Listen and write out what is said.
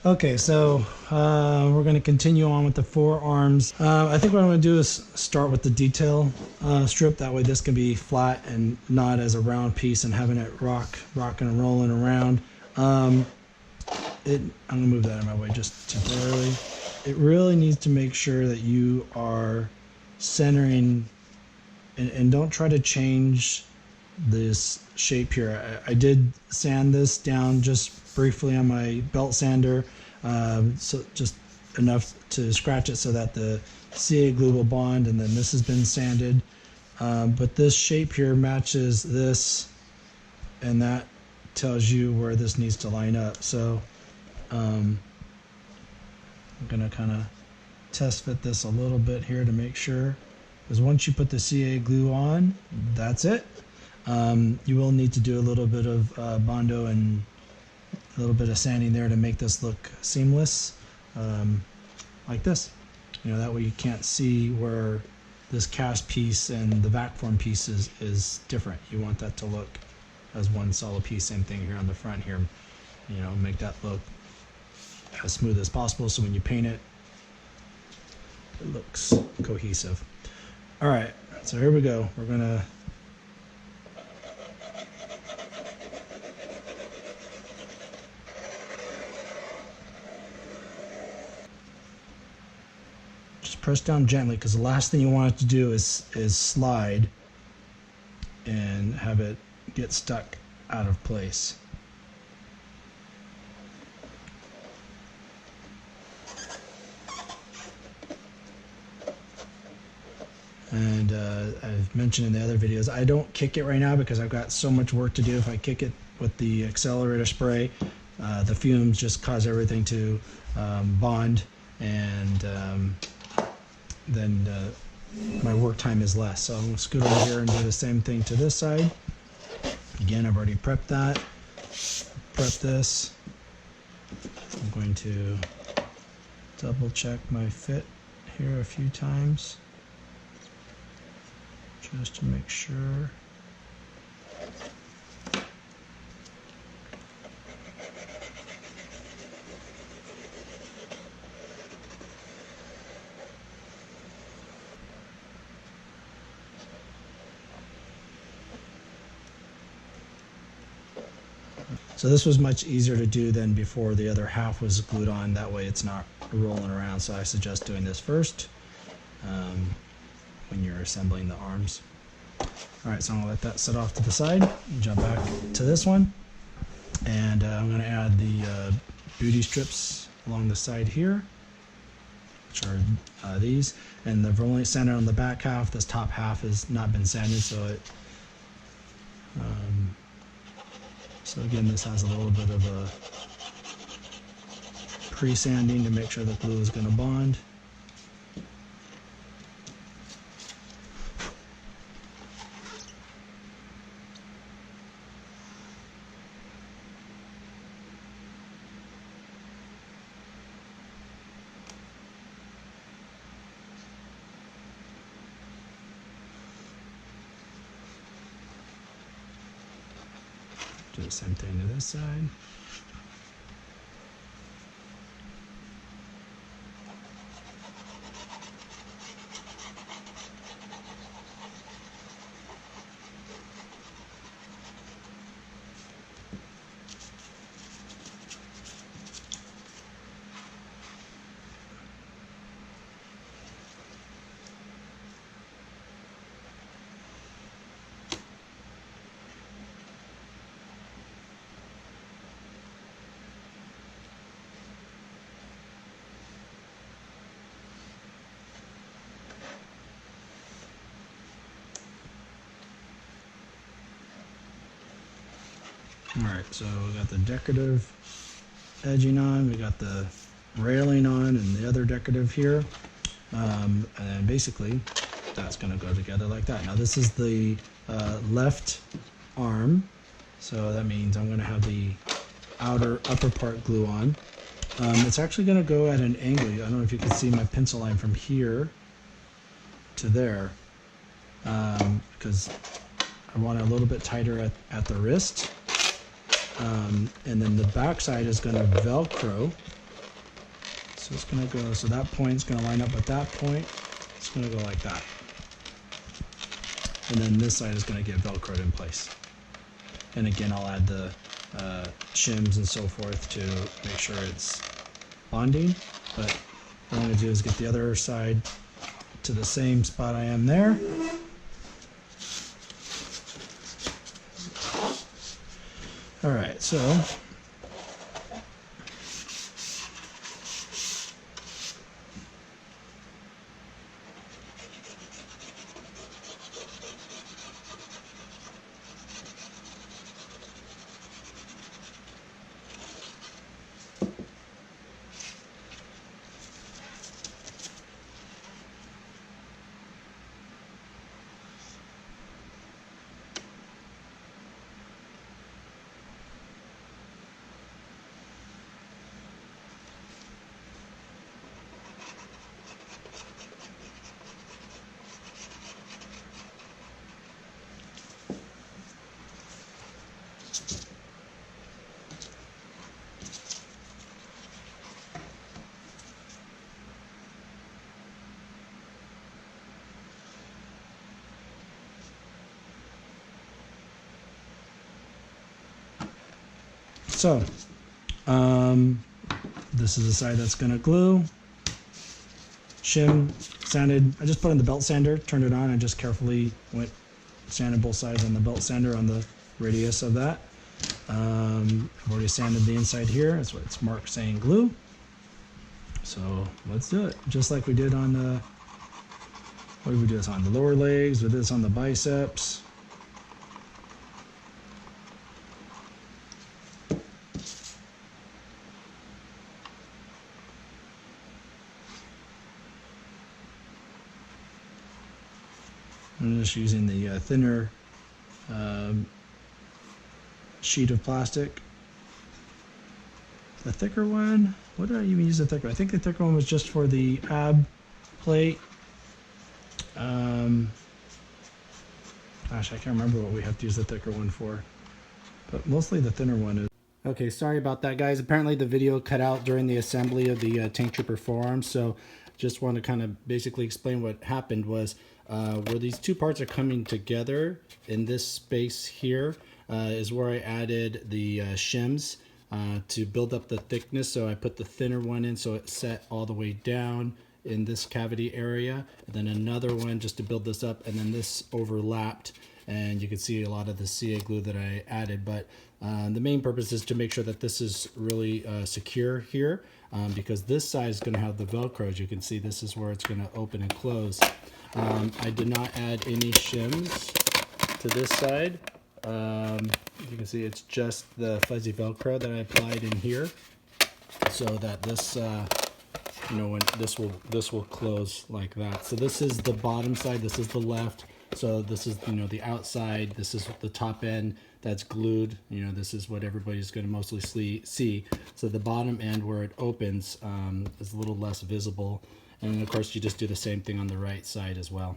Okay, so we're going to continue on with the forearms. I think what I'm going to do is start with the detail strip. That way this can be flat and not as a round piece and having it rocking and rolling around. I'm going to move that out of my way just temporarily. It really needs to make sure that you are centering and don't try to change this shape here. I did sand this down just briefly on my belt sander, so just enough to scratch it so that the CA glue will bond, and then this has been sanded. But this shape here matches this, and that tells you where this needs to line up. So I'm going to kind of test fit this a little bit here to make sure, because once you put the CA glue on, that's it. You will need to do a little bit of Bondo and a little bit of sanding there to make this look seamless, like this. You know, that way you can't see where this cast piece and the vac form piece is different. You want that to look as one solid piece. Same thing here on the front here. You know, make that look as smooth as possible so when you paint it, it looks cohesive. All right, so here we go. We're gonna just press down gently, because the last thing you want it to do is slide and have it get stuck out of place. And I've mentioned in the other videos, I don't kick it right now because I've got so much work to do. If I kick it with the accelerator spray, the fumes just cause everything to bond, and then my work time is less. So I'm going to scoot over here and do the same thing to this side. Again, I've already prepped that. Prep this. I'm going to double check my fit here a few times, just to make sure. So this was much easier to do than before the other half was glued on. That way it's not rolling around. So I suggest doing this first when you're assembling the arms. All right, so I'm gonna let that set off to the side and jump back to this one. And I'm gonna add the beauty strips along the side here, which are these. And the vernier center on the back half, this top half has not been sanded, so it so again, this has a little bit of a pre-sanding to make sure the glue is going to bond. Do the same thing to this side. Alright, so we got the decorative edging on, we got the railing on, and the other decorative here. And basically, that's going to go together like that. Now this is the left arm, so that means I'm going to have the upper part glue on. It's actually going to go at an angle. I don't know if you can see my pencil line from here to there, because I want it a little bit tighter at the wrist. And then the back side is going to Velcro So it's going to go, so that point's going to line up with that point. It's going to go like that. And then this side is going to get Velcroed in place. And again, I'll add the shims and so forth to make sure it's bonding. But what I'm going to do is get the other side to the same spot I am there. All right, so So, this is the side that's going to glue. Shim, sanded. I just put in the belt sander, turned it on, and just carefully sanded both sides on the belt sander on the radius of that. I've already sanded the inside here. That's what it's marked saying glue. So let's do it. Just like we did on the, what did we do this on? The lower legs, we did this on the biceps. I'm just using the thinner sheet of plastic. The thicker one, what did I even use the thicker? I think the thicker one was just for the ab plate. Gosh, I can't remember what we have to use the thicker one for, but mostly the thinner one is. Okay, sorry about that, guys. Apparently the video cut out during the assembly of the Tanktrooper Forearms, so just want to kind of basically explain what happened was where these two parts are coming together in this space here is where I added the shims to build up the thickness. So I put the thinner one in so it set all the way down in this cavity area, and then another one just to build this up, and then this overlapped, and you can see a lot of the CA glue that I added. But the main purpose is to make sure that this is really secure here, because this side is going to have the Velcro. As you can see, this is where it's going to open and close. I did not add any shims to this side. You can see it's just the fuzzy Velcro that I applied in here, so that this, you know, when this will close like that. So this is the bottom side. This is the left. So this is, you know, the outside. This is the top end that's glued. You know, this is what everybody's going to mostly see. So the bottom end where it opens is a little less visible. And of course, you just do the same thing on the right side as well.